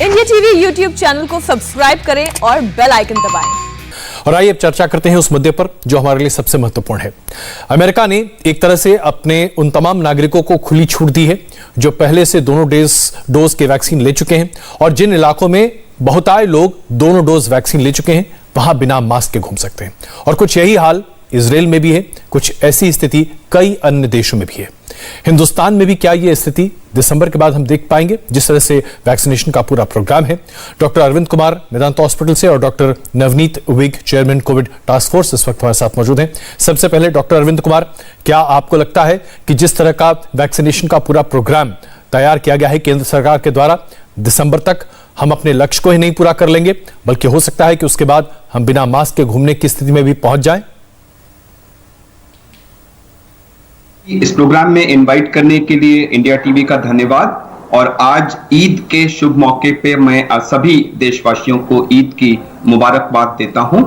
India TV YouTube channel को subscribe करें और बेल आइकन दबाएं। और आइए अब चर्चा करते हैं उस मुद्दे पर जो हमारे लिए सबसे महत्वपूर्ण है। अमेरिका ने एक तरह से अपने उन तमाम नागरिकों को खुली छूट दी है जो पहले से दोनों डोज के वैक्सीन ले चुके हैं, और जिन इलाकों में बहुतायत लोग दोनों डोज वैक्सीन ले चुके हैं वहां बिना मास्क के घूम सकते हैं। और कुछ यही हाल इजराइल में भी है, कुछ ऐसी स्थिति कई अन्य देशों में भी है। हिंदुस्तान में भी क्या यह स्थिति दिसंबर के बाद हम देख पाएंगे? जिस तरह से वैक्सीनेशन का पूरा प्रोग्राम है। डॉक्टर अरविंद कुमार मेदांता हॉस्पिटल से और doctor Navneet Vig chairman covid task force इस वक्त हमारे साथ मौजूद हैं। सबसे पहले डॉक्टर अरविंद कुमार, क्या आपको लगता है कि जिस तरह का वैक्सीनेशन का पूरा प्रोग्राम तैयार किया गया है केंद्र सरकार के द्वारा, दिसंबर तक हम अपने लक्ष्य को ही नहीं पूरा कर लेंगे बल्कि हो सकता है कि उसके बाद हम बिना मास्क के घूमने की स्थिति में भी पहुंच जाएं? इस प्रोग्राम में इनवाइट करने के लिए इंडिया टीवी का धन्यवाद। और आज ईद के शुभ मौके पे मैं सभी देशवासियों को ईद की मुबारकबाद देता हूं।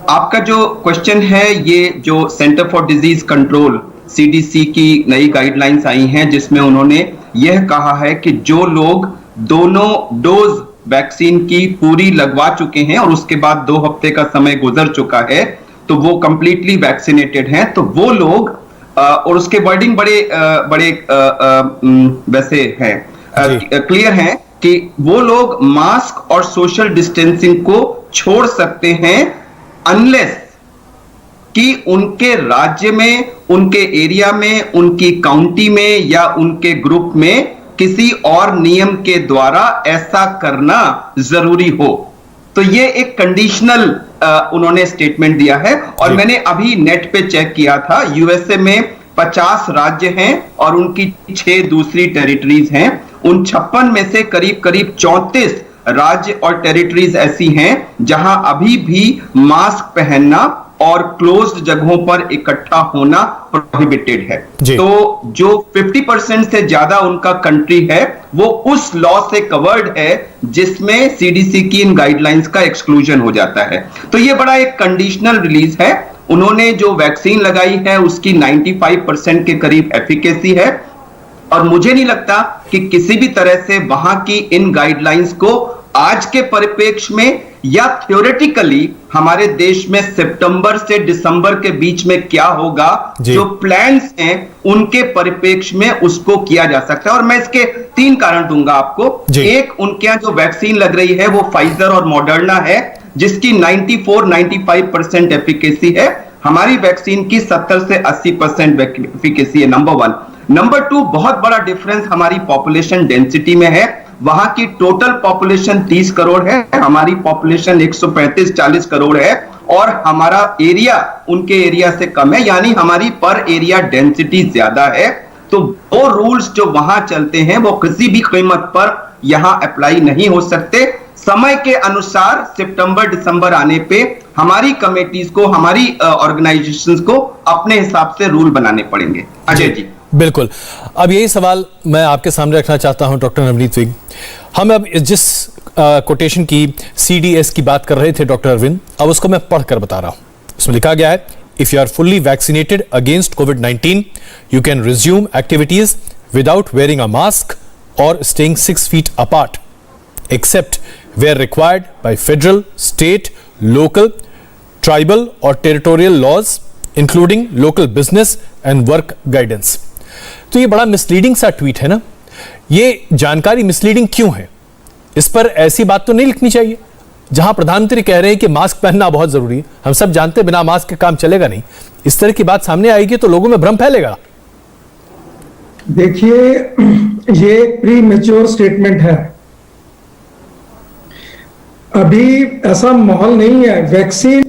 आपका जो क्वेश्चन है, ये जो centre for disease control CDC की नई गाइडलाइंस आई हैं जिसमें उन्होंने यह कहा है कि जो लोग दोनों डोज वैक्सीन की पूरी लगवा चुके हैं और उसके बाद 2 हफ्ते का समय गुजर चुका है तो वो कंप्लीटली वैक्सीनेटेड हैं, तो वो लोग और उसके वर्डिंग बड़े वैसे हैं, क्लियर हैं कि वो लोग मास्क और सोशल डिस्टेंसिंग को छोड़ सकते हैं अनलेस कि उनके राज्य में, उनके एरिया में, उनकी काउंटी में या उनके ग्रुप में किसी और नियम के द्वारा ऐसा करना जरूरी हो। तो ये एक कंडीशनल उन्होंने स्टेटमेंट दिया है। और मैंने अभी नेट पे चेक किया था, यूएसए में 50 राज्य हैं और उनकी 6 दूसरी टेरिटरीज हैं। उन 56 में से करीब 34 राज्य और टेरिटरीज ऐसी हैं जहां अभी भी मास्क पहनना और क्लोज्ड जगहों पर इकट्ठा होना प्रोहिबिटेड है। तो जो 50% से ज्यादा उनका कंट्री है वो उस लॉ से कवर्ड है जिसमें सीडीसी की इन गाइडलाइंस का एक्सक्लूजन हो जाता है। तो ये बड़ा एक कंडीशनल रिलीज है। उन्होंने जो वैक्सीन लगाई है उसकी 95% के करीब एफिकेसी है और मुझे नहीं लगता कि किसी भी तरह से वहां की इन गाइडलाइंस को आज के परिप्रेक्ष्य में या थ्योरेटिकली हमारे देश में सितंबर से दिसंबर के बीच में क्या होगा, जो प्लान्स हैं उनके परिप्रेक्ष्य में उसको किया जा सकता है। और मैं इसके 3 कारण दूंगा आपको। एक, उनके यहां जो वैक्सीन लग रही है वो फाइजर और मॉडर्ना है जिसकी 94-95% एफिकेसी है। हमारी वैक्सीन की 70 से 80% एफिकेसी है, नंबर 1। नंबर 2, बहुत बड़ा डिफरेंस हमारी पॉपुलेशन डेंसिटी में है। वहां की टोटल पॉपुलेशन 30 करोड़ है, हमारी पॉपुलेशन 135-40 करोड़ है और हमारा एरिया उनके एरिया से कम है, यानी हमारी पर एरिया डेंसिटी ज्यादा है। तो वो रूल्स जो वहां चलते हैं वो किसी भी कीमत पर यहां अप्लाई नहीं हो सकते। समय के अनुसार सितंबर दिसंबर आने पे हमारी कमेटीज को, हमारी ऑर्गेनाइजेशंस को अपने हिसाब से रूल बनाने पड़ेंगे। अजय जी। बिल्कुल, अब यही सवाल मैं आपके सामने रखना चाहता हूं डॉक्टर नवनीत विग। हम अब जिस कोटेशन की सीडीएस की बात कर रहे थे डॉक्टर अरविंद, अब उसको मैं पढ़कर बता रहा हूं। उसमें लिखा गया है, if you are fully vaccinated against कोविड-19 you can resume activities without wearing a mask और staying 6 feet apart except where required by federal, state, local, tribal or territorial laws including local business and work guidance। तो ये बड़ा misleading सा tweet है ना। ये जानकारी मिसलीडिंग क्यों है? इस पर ऐसी बात तो नहीं लिखनी चाहिए। जहां प्रधानमंत्री कह रहे हैं कि मास्क पहनना बहुत जरूरी है, हम सब जानते हैं बिना मास्क के काम चलेगा नहीं। इस तरह की बात सामने आएगी तो लोगों में भ्रम फैलेगा। देखिए, ये प्री मैच्योर स्टेटमेंट है। अभी ऐसा माहौल नहीं है। वैक्सीन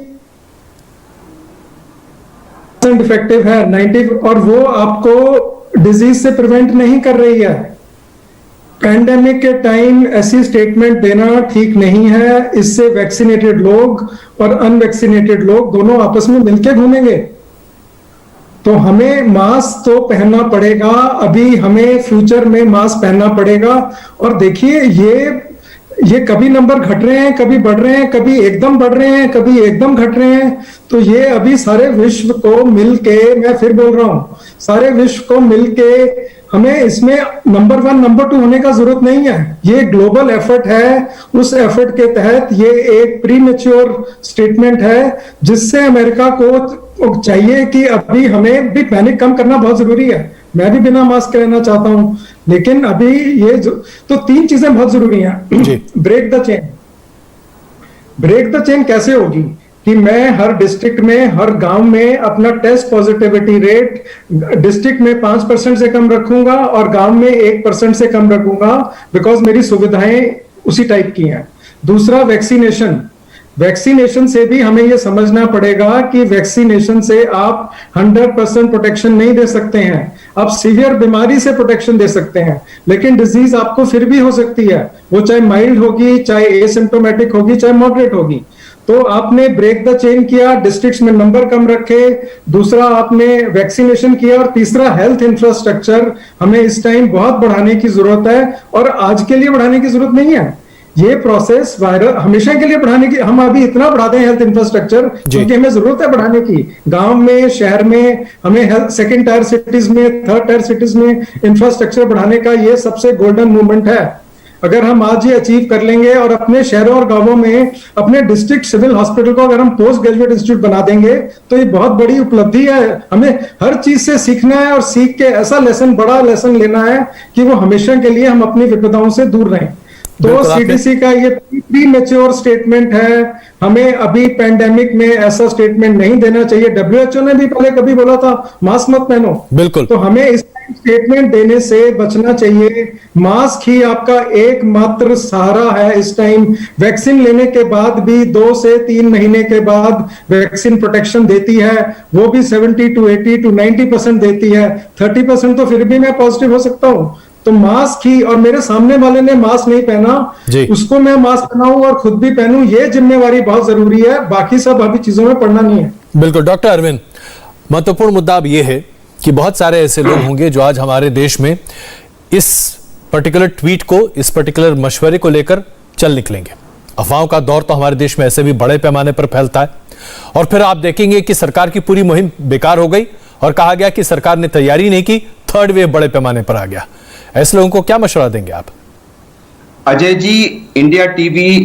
इफेक्टिव है 90 और वो आपको डिजीज से प्रिवेंट नहीं कर रही है। पैंडेमिक के टाइम ऐसी स्टेटमेंट देना ठीक नहीं है। इससे वैक्सीनेटेड लोग और अनवैक्सीनेटेड लोग दोनों आपस में मिलकर घूमेंगे। तो हमें मास्क तो पहनना पड़ेगा, अभी हमें फ्यूचर में मास्क पहनना पड़ेगा। और देखिए, ये ये कभी नंबर घट रहे हैं, कभी बढ़ रहे हैं, कभी एकदम बढ़ रहे हैं, कभी एकदम घट रहे हैं। तो ये अभी सारे विश्व को मिलके, मैं फिर बोल रहा हूं, सारे विश्व को मिलके हमें इसमें नंबर 1 नंबर 2 होने का जरूरत नहीं है। ये ग्लोबल एफर्ट है। उस एफर्ट के तहत ये एक प्रीमेच्योर स्टेटमेंट है जिससे अमेरिका को चाहिए कि अभी हमें भी पैनिक कम करना बहुत जरूरी है। मैं भी बिना मास्क रहना चाहता हूं, लेकिन अभी ये तो 3 चीजें बहुत जरूरी हैं। Break the chain. Break the chain कैसे होगी कि मैं हर डिस्ट्रिक्ट में, हर गांव में अपना टेस्ट पॉजिटिविटी रेट डिस्ट्रिक्ट में 5% से कम रखूंगा और गांव में 1% से कम रखूंगा, बिकॉज मेरी सुविधाएं उसी टाइप की हैं। दूसरा, वैक्सीनेशन। वैक्सीनेशन से भी हमें यह समझना पड़ेगा कि वैक्सीनेशन से आप 100% प्रोटेक्शन नहीं दे सकते हैं। आप सीवियर बीमारी से प्रोटेक्शन दे सकते हैं, लेकिन डिजीज आपको फिर भी हो सकती है, वो चाहे माइल्ड होगी, चाहे एसिम्प्टोमेटिक होगी, चाहे मॉडरेट होगी। तो आपने ब्रेक द चेन किया, डिस्ट्रिक्ट्स में नंबर कम रखे, दूसरा आपने वैक्सीनेशन किया, और तीसरा हेल्थ इंफ्रास्ट्रक्चर हमें इस टाइम बहुत बढ़ाने की जरूरत है। और आज के लिए बढ़ाने की जरूरत नहीं है, ये प्रोसेस वायरल हमेशा के लिए बढ़ाने की। हम अभी इतना बढ़ा दें हेल्थ इंफ्रास्ट्रक्चर क्योंकि हमें जरूरत है बढ़ाने की। गांव में, शहर में हमें हेल्थ, 2nd टायर सिटीज में, 3rd टायर सिटीज में इंफ्रास्ट्रक्चर बढ़ाने का ये सबसे गोल्डन मूवमेंट है। अगर हम आज ये अचीव कर लेंगे और अपने शहरों और गांवों में अपने डिस्ट्रिक्ट सिविल हॉस्पिटल को अगर हम पोस्ट ग्रेजुएट इंस्टीट्यूट बना देंगे तो ये बहुत बड़ी उपलब्धि है। हमें हर चीज से सीखना है और सीख के ऐसा लेसन, बड़ा लेसन लेना है कि वो हमेशा के लिए हम अपनी विपदाओं से दूर रहें। तो सीडीसी का ये प्री मैच्योर स्टेटमेंट है। हमें अभी पैंडेमिक में ऐसा स्टेटमेंट नहीं देना चाहिए। डब्ल्यूएचओ ने भी पहले कभी बोला था मास्क मत पहनो, बिल्कुल। तो हमें इस स्टेटमेंट देने से बचना चाहिए। मास्क ही आपका एकमात्र सहारा है इस टाइम। वैक्सीन लेने के बाद भी 2 से 3 महीने के बाद वैक्सीन प्रोटेक्शन देती है, वो भी 70 to 80 to 90% देती है। 30% तो फिर भी मैं पॉजिटिव हो सकता हूं। तो मास्क ही, और मेरे सामने वाले ने मास्क नहीं पहना, उसको मैं मास्क पहनाऊं और खुद भी पहनूं, ये जिम्मेवारी बहुत जरूरी है। बाकी सब अभी चीजों में पड़ना नहीं है। बिल्कुल डॉक्टर अरविंद, महत्वपूर्ण मुद्दा अब ये है कि बहुत सारे ऐसे लोग होंगे जो आज हमारे देश में इस पर्टिकुलर ट्वीट को, इस पर्टिकुलर मशवरे को लेकर चल निकलेंगे। अफवाहों का दौर तो हमारे देश में ऐसे भी बड़े पैमाने पर फैलता है, और फिर आप देखेंगे कि सरकार की पूरी मुहिम बेकार हो गई और कहा गया कि सरकार ने तैयारी नहीं की, 3rd वेव बड़े पैमाने पर आ गया। ऐसे लोगों को क्या मशवरा देंगे आप? अजय जी, इंडिया टीवी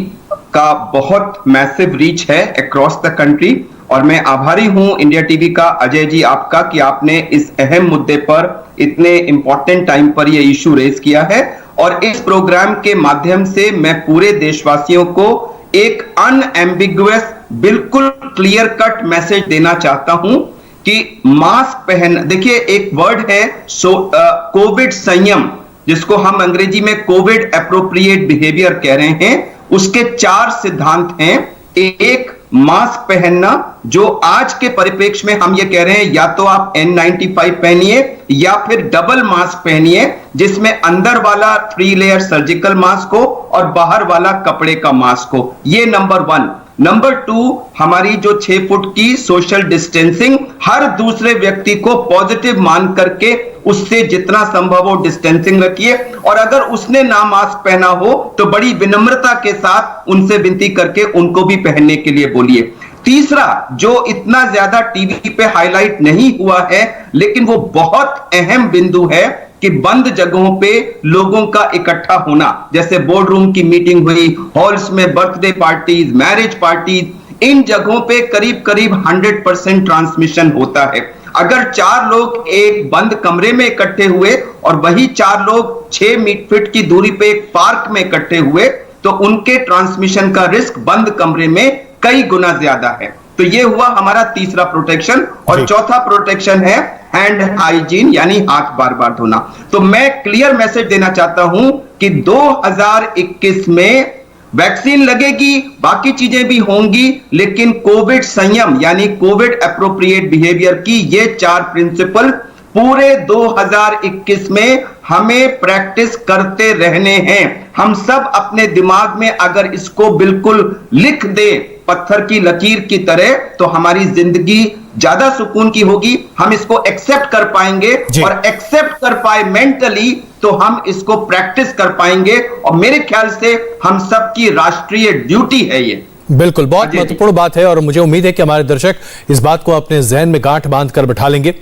का बहुत मैसिव रीच है अक्रॉस द कंट्री, और मैं आभारी हूं इंडिया टीवी का, अजय जी आपका, कि आपने इस अहम मुद्दे पर इतने इंपॉर्टेंट टाइम पर यह इशू रेज किया है। और इस प्रोग्राम के माध्यम से मैं पूरे देशवासियों को एक अनएम्बिगुअस, बिल्कुल क्लियर कट मैसेज देना चाहता हूं कि मास्क पहन, देखिए एक वर्ड है कोविड संयम, जिसको हम अंग्रेजी में कोविड एप्रोप्रिएट बिहेवियर कह रहे हैं। उसके 4 सिद्धांत हैं। एक, मास्क पहनना, जो आज के परिप्रेक्ष्य में हम ये कह रहे हैं, या तो आप N95 पहनिए या फिर डबल मास्क पहनिए, जिसमें अंदर वाला 3 लेयर सर्जिकल मास्क हो और बाहर वाला कपड़े का मास्क हो। ये नंबर 1। नंबर 2, हमारी जो 6 फुट की सोशल डिस्टेंसिंग, हर दूसरे व्यक्ति को पॉजिटिव मान करके उससे जितना संभव हो डिस्टेंसिंग रखिए, और अगर उसने ना मास्क पहना हो तो बड़ी विनम्रता के साथ उनसे विनती करके उनको भी पहनने के लिए बोलिए। तीसरा, जो इतना ज्यादा टीवी पे हाईलाइट नहीं हुआ है लेकिन वो बहुत अहम बिंदु है, कि बंद जगहों पे लोगों का इकट्ठा होना, जैसे बोर्ड रूम की मीटिंग हुई, हॉल्स में बर्थडे पार्टीज, मैरिज पार्टीज, इन जगहों पे करीब करीब 100% ट्रांसमिशन होता है। अगर 4 लोग एक बंद कमरे में इकट्ठे हुए और वही 4 लोग 6 फीट की दूरी पे एक पार्क में इकट्ठे हुए, तो उनके ट्रांसमिशन का रिस्क बंद कमरे में कई गुना ज्यादा है। तो ये हुआ हमारा तीसरा प्रोटेक्शन। और चौथा प्रोटेक्शन है हैंड हाइजीन, यानी हाथ बार बार धोना। तो मैं क्लियर मैसेज देना चाहता हूं कि 2021 में वैक्सीन लगेगी, बाकी चीजें भी होंगी, लेकिन कोविड संयम यानी कोविड एप्रोप्रिएट बिहेवियर की ये 4 प्रिंसिपल पूरे 2021 में हमें प्रैक्टिस करते रहने हैं। हम सब अपने दिमाग में अगर इसको बिल्कुल लिख दे पत्थर की लकीर की तरह, तो हमारी जिंदगी ज्यादा सुकून की होगी, हम इसको एक्सेप्ट कर पाएंगे और एक्सेप्ट कर पाए मेंटली तो हम इसको प्रैक्टिस कर पाएंगे और मेरे ख्याल से हम सबकी राष्ट्रीय ड्यूटी है ये। बिल्कुल, बहुत महत्वपूर्ण बात है और मुझे उम्मीद है कि हमारे दर्शक इस बात को अपने जहन में गांठ बांध कर बैठा लेंगे।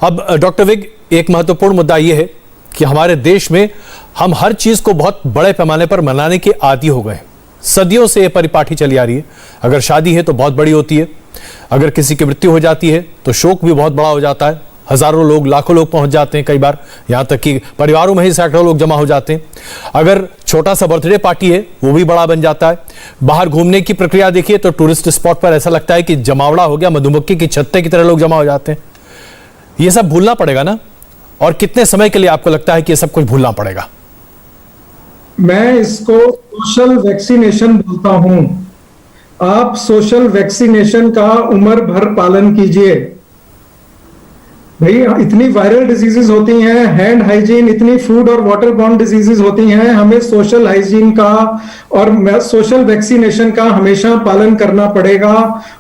अब डॉक्टर विग, एक महत्वपूर्ण मुद्दा यह है कि हमारे देश में हम हर चीज को बहुत बड़े पैमाने पर मनाने के आदी हो गए। सदियों से यह परिपाटी चली आ रही है। अगर शादी है तो बहुत बड़ी होती है, अगर किसी की मृत्यु हो जाती है तो शोक भी बहुत बड़ा हो जाता है। हजारों लोग, लाखों लोग पहुंच जाते हैं, कई बार यहां तक कि परिवारों में ही सैकड़ों लोग जमा हो जाते हैं। अगर छोटा सा बर्थडे पार्टी है वो भी बड़ा बन जाता है। बाहर घूमने की प्रक्रिया देखिए तो टूरिस्ट स्पॉट पर ऐसा लगता है कि जमावड़ा हो गया, मधुमक्खी की छत्ते की तरह लोग जमा हो जाते हैं। ये सब भूलना पड़ेगा ना? और कितने समय के लिए आपको लगता है कि ये सब कुछ भूलना पड़ेगा? मैं इसको सोशल वैक्सीनेशन बोलता हूं। आप सोशल वैक्सीनेशन का उम्र भर पालन कीजिए। भाई इतनी वायरल डिजीजेस होती हैं, हैंड हाइजीन, इतनी फूड और वाटर बॉर्न डिजीजेस होती हैं, हमें सोशल हाइजीन का और सोशल वैक्सीनेशन का हमेशा पालन करना पड़ेगा।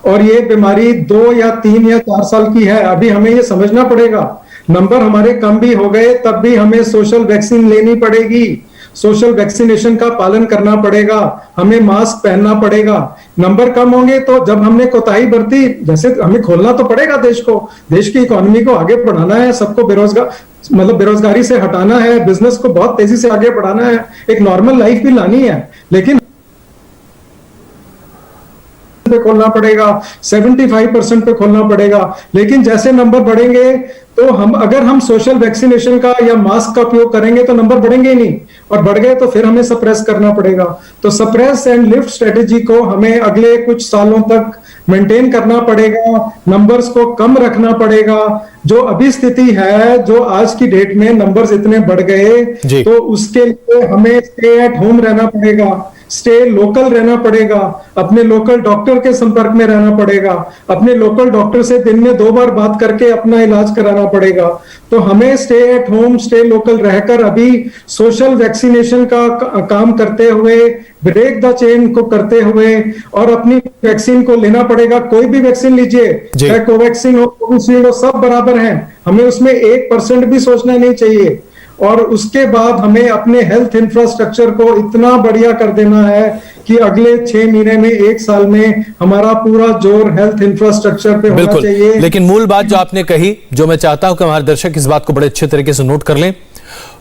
और ये बीमारी 2 या 3 या 4 साल की है, अभी हमें ये समझना पड़ेगा। नंबर हमारे कम भी हो गए तब भी हमें सोशल वैक्सीन लेनी पड़ेगी, सोशल वैक्सीनेशन का पालन करना पड़ेगा, हमें मास्क पहनना पड़ेगा। नंबर कम होंगे तो जब हमने कोताही बरती, जैसे हमें खोलना तो पड़ेगा देश को, देश की इकोनॉमी को आगे बढ़ाना है, सबको बेरोजगारी से हटाना है, बिजनेस को बहुत तेजी से आगे बढ़ाना है, एक नॉर्मल लाइफ भी लानी है। लेकिन पे खोलना पड़ेगा, 75% पे खोलना पड़ेगा। लेकिन जैसे नंबर बढ़ेंगे तो अगर हम सोशल वैक्सीनेशन का या मास्क का उपयोग करेंगे तो नंबर बढ़ेंगे ही नहीं, और बढ़ गए तो फिर हमें सप्रेस करना पड़ेगा। तो सप्रेस एंड लिफ्ट स्ट्रेटेजी को हमें अगले कुछ सालों तक मेंटेन करना पड़ेगा, नंबर्स को कम रखना पड़ेगा। जो अभी स्थिति है, जो आज की डेट में नंबर्स इतने बढ़ गए, तो उसके लिए हमें स्टे एट होम रहना पड़ेगा, स्टे लोकल रहना पड़ेगा, अपने लोकल डॉक्टर के संपर्क में रहना पड़ेगा, अपने लोकल डॉक्टर से दिन में 2 बार बात करके अपना इलाज कराना पड़ेगा। तो हमें stay at home, stay local रहकर अभी सोशल वैक्सीनेशन का काम करते हुए, ब्रेक द चेन को करते हुए और अपनी वैक्सीन को लेना पड़ेगा। कोई भी वैक्सीन लीजिए, चाहे कोवैक्सीन हो, कोविशील्ड हो, सब बराबर हैं। हमें उसमें 1% भी सोचना नहीं चाहिए। और उसके बाद हमें अपने हेल्थ इंफ्रास्ट्रक्चर को इतना बढ़िया कर देना है कि अगले 6 महीने में, 1 साल में हमारा पूरा जोर हेल्थ इंफ्रास्ट्रक्चर पे होना चाहिए। लेकिन मूल बात जो आपने कही, जो मैं चाहता हूं कि हमारे दर्शक इस बात को बड़े अच्छे तरीके से नोट कर लें,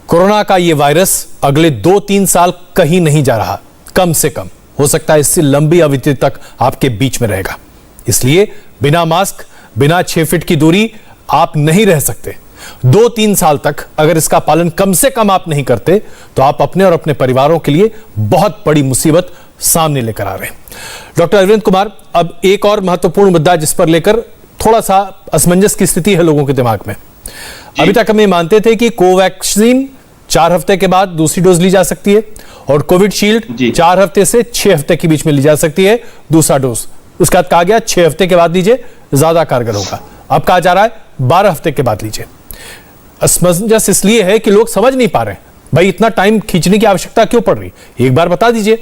कोरोना का ये वायरस अगले 2-3 साल कहीं नहीं जा रहा, कम से कम हो सकता है इससे लंबी अवधि तक आपके बीच में रहेगा। इसलिए बिना मास्क, बिना 6 फीट की दूरी आप नहीं रह सकते। 2-3 साल तक अगर इसका पालन कम से कम आप नहीं करते तो आप अपने और अपने परिवारों के लिए बहुत बड़ी मुसीबत सामने लेकर आ रहे हैं। डॉक्टर अरविंद कुमार, अब एक और महत्वपूर्ण मुद्दा जिस पर लेकर थोड़ा सा असमंजस की स्थिति है लोगों के दिमाग में। अभी तक हम ये मानते थे कि कोवैक्सीन 4 हफ्ते के बाद दूसरी डोज ली जा सकती है और कोविशील्ड 4 हफ्ते से 6 हफ्ते के बीच में ली जा सकती है दूसरा डोज। उसके बाद कहा गया 6 हफ्ते के बाद लीजिए, ज्यादा कारगर होगा। अब कहा जा रहा है 12 हफ्ते के बाद लीजिए। असमंजस इसलिए है कि लोग समझ नहीं पा रहे, भाई इतना टाइम खींचने की आवश्यकता क्यों पड़ रही, एक बार बता दीजिए।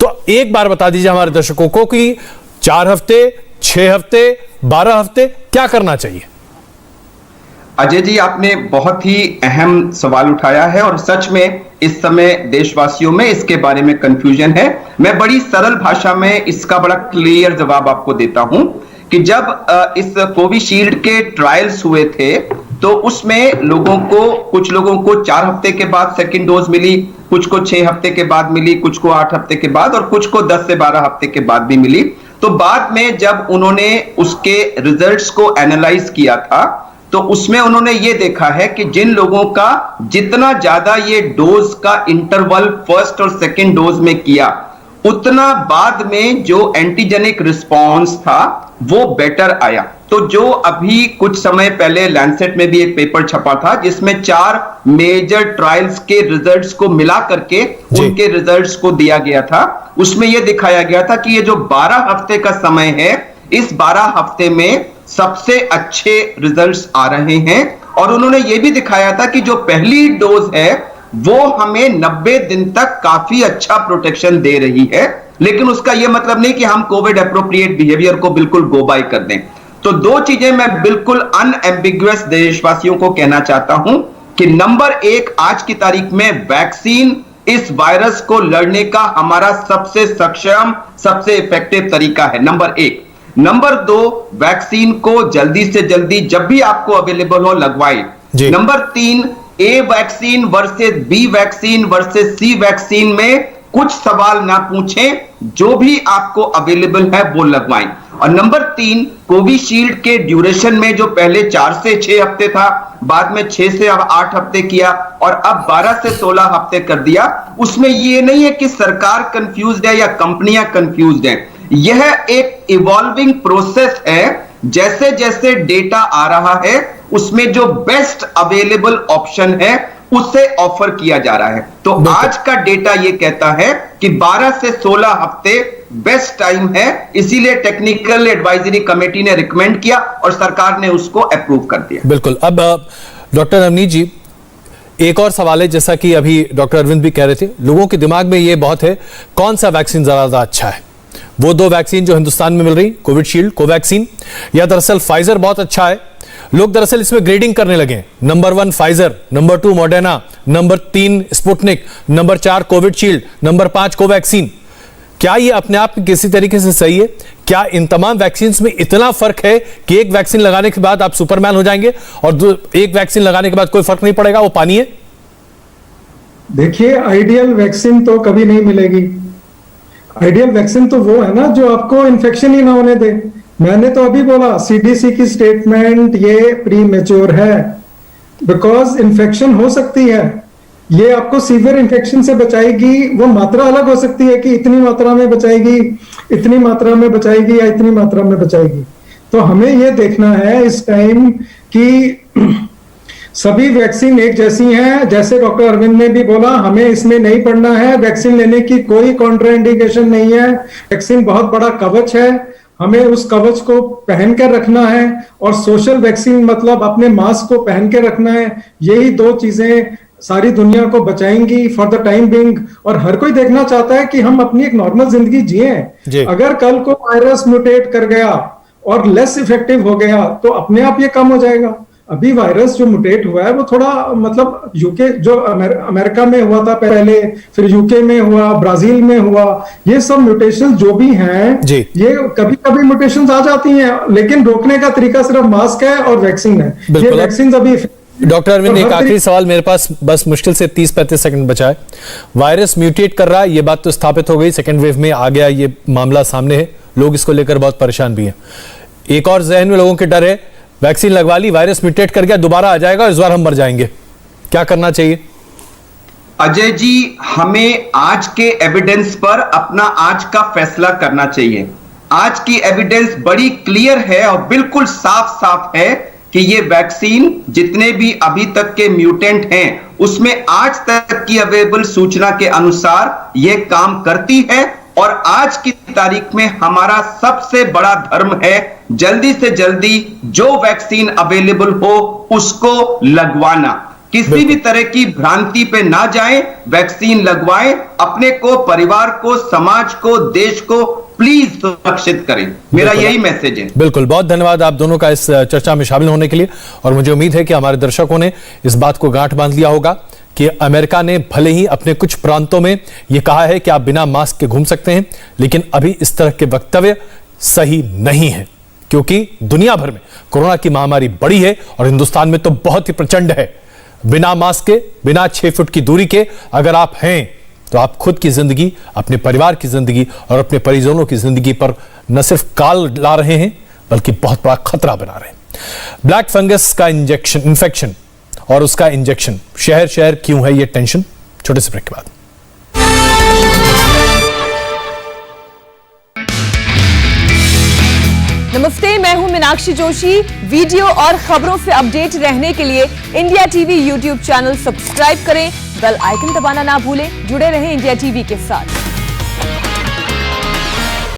तो एक बार बता दीजिए हमारे दर्शकों को कि 4 हफ्ते, 6 हफ्ते, 12 हफ्ते क्या करना चाहिए। अजय जी, आपने बहुत ही अहम सवाल उठाया है और सच में इस समय देशवासियों में इसके बारे में कंफ्यूजन है। मैं बड़ी सरल भाषा में इसका बड़ा क्लियर जवाब आपको देता हूं कि जब इस कोविशील्ड के ट्रायल्स हुए थे तो उसमें कुछ लोगों को 4 हफ्ते के बाद सेकंड डोज मिली, कुछ को 6 हफ्ते के बाद मिली, कुछ को 8 हफ्ते के बाद और कुछ को 10 से 12 हफ्ते के बाद भी मिली। तो बाद में जब उन्होंने उसके रिजल्ट्स को एनालाइज किया था तो उसमें उन्होंने ये देखा है कि जिन लोगों का जितना ज्यादा ये डोज का इंटरवल फर्स्ट और सेकंड डोज में किया, उतना बाद में जो एंटीजेनिक रिस्पॉन्स था वो बेटर आया। तो जो अभी कुछ समय पहले लैंसेट में भी एक पेपर छपा था जिसमें 4 मेजर ट्रायल्स के रिजल्ट्स को मिला करके उनके रिजल्ट्स को दिया गया था, उसमें यह दिखाया गया था कि ये जो 12 हफ्ते का समय है, इस 12 हफ्ते में सबसे अच्छे रिजल्ट्स आ रहे हैं। और उन्होंने यह भी दिखाया था कि जो पहली डोज है वो हमें 90 दिन तक काफी अच्छा प्रोटेक्शन दे रही है। लेकिन उसका यह मतलब नहीं कि हम कोविड एप्रोप्रिएट बिहेवियर को बिल्कुल गो बाय कर दें। तो दो चीजें मैं बिल्कुल अनएम्बिगुअस देशवासियों को कहना चाहता हूं कि नंबर एक, आज की तारीख में वैक्सीन इस वायरस को लड़ने का हमारा सबसे सक्षम, सबसे इफेक्टिव तरीका है, नंबर एक। नंबर दो, वैक्सीन को जल्दी से जल्दी जब भी आपको अवेलेबल हो लगवाएं। नंबर तीन, A vaccine versus B vaccine versus C vaccine में कुछ सवाल ना पूछें, जो भी आपको अवेलेबल है वो लगवाएं। और नंबर तीन, कोविशील्ड के ड्यूरेशन में जो पहले 4 से 6 हफ्ते था, बाद में 6 से 8 हफ्ते किया और अब 12 से 16 हफ्ते कर दिया, उसमें ये नहीं है कि सरकार कंफ्यूज्ड है या कंपनियां कंफ्यूज्ड हैं। यह एक इवॉल्विंग प्रोसेस है। जैसे जैसे डेटा आ रहा है उसमें जो बेस्ट अवेलेबल ऑप्शन है उसे ऑफर किया जा रहा है। तो आज का डेटा यह कहता है कि 12 से 16 हफ्ते बेस्ट टाइम है, इसीलिए टेक्निकल एडवाइजरी कमेटी ने रिकमेंड किया और सरकार ने उसको अप्रूव कर दिया। बिल्कुल। अब डॉक्टर नवनीत जी, एक और सवाल है, जैसा कि अभी डॉक्टर अरविंद भी कह रहे थे, लोगों के दिमाग में यह बहुत है कौन सा वैक्सीन ज्यादा अच्छा है। वो 2 वैक्सीन जो हिंदुस्तान में मिल रही, कोविशील्ड, कोवैक्सीन, या दरअसल फाइजर बहुत अच्छा है। लोग दरअसल इसमें ग्रेडिंग करने लगे, number 1 Pfizer, number 2 Moderna, number 3 Sputnik, number 4 Covishield, number 5 Covaxin. क्या ये अपने आप किसी तरीके से सही है? क्या इन तमाम वैक्सीन में इतना फर्क है कि एक वैक्सीन लगाने के बाद आप सुपरमैन हो जाएंगे और एक वैक्सीन लगाने के बाद कोई फर्क नहीं पड़ेगा, वो पानी है? देखिए, आइडियल वैक्सीन तो कभी नहीं मिलेगी। आइडियल वैक्सीन तो वो है ना जो आपको इन्फेक्शन ही ना होने दे। मैंने तो अभी बोला, सीडीसी की स्टेटमेंट ये प्रीमेच्योर है, बिकॉज इन्फेक्शन हो सकती है। ये आपको सीवियर इन्फेक्शन से बचाएगी, वो मात्रा अलग हो सकती है कि इतनी मात्रा में बचाएगी, इतनी मात्रा में बचाएगी या इतनी मात्रा में बचाएगी। तो हमें ये देखना है इस टाइम कि सभी वैक्सीन एक जैसी हैं। जैसे डॉक्टर अरविंद ने भी बोला, हमें इसमें नहीं पड़ना है, वैक्सीन लेने की कोई कॉन्ट्राइंडिकेशन नहीं है। वैक्सीन बहुत बड़ा कवच है, हमें उस कवच को पहन कर रखना है। और सोशल वैक्सीन मतलब अपने मास्क को पहन के रखना है। यही 2 चीजें सारी दुनिया को बचाएंगी फॉर द टाइम बिंग। और हर कोई देखना चाहता है कि हम अपनी एक नॉर्मल जिंदगी जिए। अगर कल को वायरस म्यूटेट कर गया और लेस इफेक्टिव हो गया तो अपने आप ये कम हो जाएगा। अभी वायरस जो म्यूटेट हुआ है वो थोड़ा मतलब यूके जो अमेरिका में हुआ था पहले, फिर यूके में हुआ, ब्राजील में हुआ, ये सब म्यूटेशन जो भी हैं, ये कभी कभी म्यूटेशन आ जाती हैं, लेकिन रोकने का तरीका सिर्फ मास्क है और वैक्सीन है। ये वैक्सीन अभी। डॉक्टर अरविंद, एक आखिरी सवाल मेरे पास, बस मुश्किल से 30-35 सेकंड बचा है। वायरस म्यूटेट कर रहा है, ये बात तो स्थापित हो गई, सेकेंड वेव में आ गया, ये मामला सामने है, लोग इसको लेकर बहुत परेशान भी हैं। एक और जहन में लोगों के डर है, वैक्सीन लगवा ली, वायरस म्यूटेट कर गया, दोबारा आ जाएगा, इस बार हम मर जाएंगे। क्या करना चाहिए? अजय जी, हमें आज के एविडेंस पर अपना आज का फैसला करना चाहिए। आज की एविडेंस बड़ी क्लियर है और बिल्कुल साफ साफ है कि ये वैक्सीन जितने भी अभी तक के म्यूटेंट हैं उसमें आज तक की अवेलेबल सूचना के अनुसार ये काम करती है। और आज की तारीख में हमारा सबसे बड़ा धर्म है जल्दी से जल्दी जो वैक्सीन अवेलेबल हो उसको लगवाना। किसी भी तरह की भ्रांति पे ना जाएं, वैक्सीन लगवाएं, अपने को, परिवार को, समाज को, देश को प्लीज सुरक्षित करें। मेरा यही मैसेज है। बिल्कुल, बहुत धन्यवाद आप दोनों का इस चर्चा में शामिल होने के लिए। और मुझे उम्मीद है कि हमारे दर्शकों ने इस बात को गांठ बांध लिया होगा कि अमेरिका ने भले ही अपने कुछ प्रांतों में यह कहा है कि आप बिना मास्क के घूम सकते हैं, लेकिन अभी इस तरह के वक्तव्य सही नहीं है, क्योंकि दुनिया भर में कोरोना की महामारी बड़ी है और हिंदुस्तान में तो बहुत ही प्रचंड है। बिना मास्क के, बिना 6 फुट की दूरी के अगर आप हैं तो आप खुद की जिंदगी, अपने परिवार की जिंदगी और अपने परिजनों की जिंदगी पर न सिर्फ काल ला रहे हैं बल्कि बहुत बड़ा खतरा बना रहे हैं। ब्लैक फंगस का इन्फेक्शन और उसका इंजेक्शन, शहर शहर क्यों है ये टेंशन? छोटे से ब्रेक के बाद। नमस्ते, मैं हूं मीनाक्षी जोशी। वीडियो और खबरों से अपडेट रहने के लिए India TV YouTube channel subscribe करें, बेल आइकन दबाना ना भूलें। जुड़े रहें इंडिया टीवी के साथ।